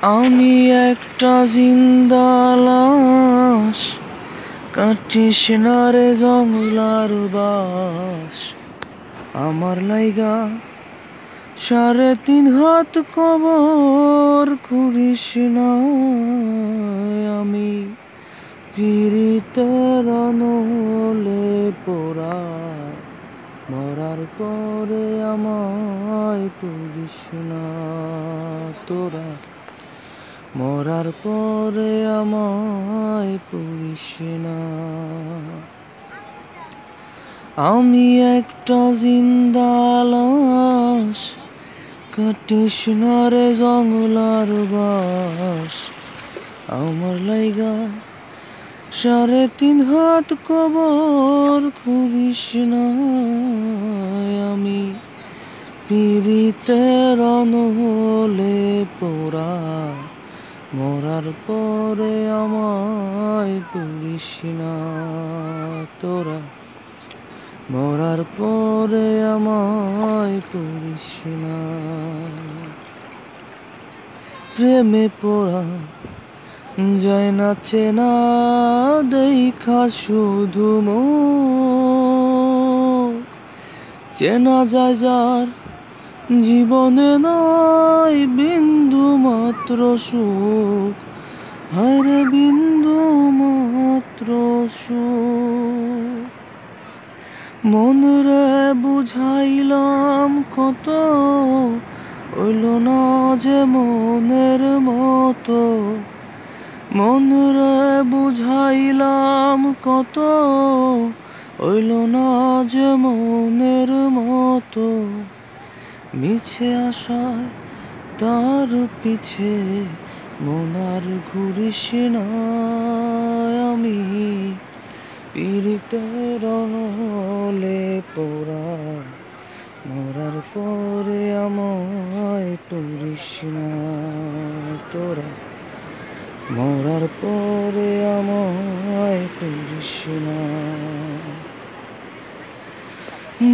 আমি একটা জিন্দা লাশ, কাটিস না রে জঙ্গলার বাস। আমার লাইগা 3.5 হাত কবর করিস না। আমি পিরিতের নলে পোড়া, মরার পরে আমায় পুরিস না তোরা। মরার পরে আমায় পুরিস না। আমি একটা জিন্দা লাশ, কাটিস না রে জঙ্গলার বাস। আমার লাইগা 3.5 হাত কবর করিস না। আমি পিরিতের নলে পোড়া, মরার পরে আমায় পুরিস না তোরা। মরার পরে আমায় পুরিস না। প্রেমে পড়া যায় না চেনা, দেখা শুধু মুখ। চেনা যায় যার জীবনে নাই বিন্দু মাত্র সুখ। হায়রে বিন্দু মাত্র সুখ। মনরে বুঝাইলাম কত, হইল না যে মনের মতো। মনরে বুঝাইলাম কত, হইল না যে মনের মতো। মিছে আশায় তার পিছে মনার ঘুরিস না। আমি পিরিতের নলে পোড়া, মরার পরে আমায় পুরিস না তোরা। মরার পরে আমায় পুরিস না।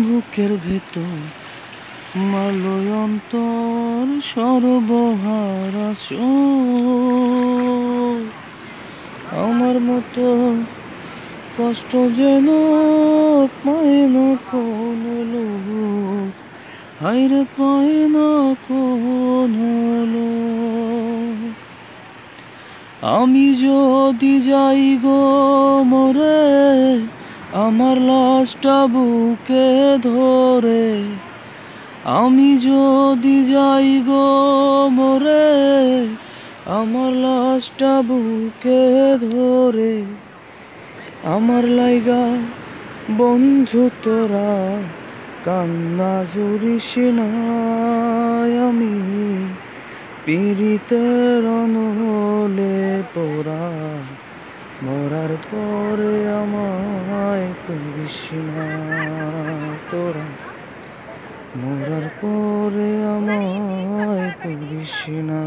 বুকের ভেতর মারলো অন্তর সর্বহারা শোক। আমার মতো কষ্ট যেন পায় না কোনো লোক। হায়রে পায় না কোনো লোক। আমি যদি যাই গো মরে, আমার লাশটা বুকে ধরে। আমি যদি যাই গো মরে, আমার লাশটা বুকে ধরে। আমার লাইগা বন্ধু তোরা কান্না জুড়িস না। আমি পিরিতের নলে পোড়া, মরার পরে আমায় পুরিস না তোরা। মরার পরে আমায় পুরিস না।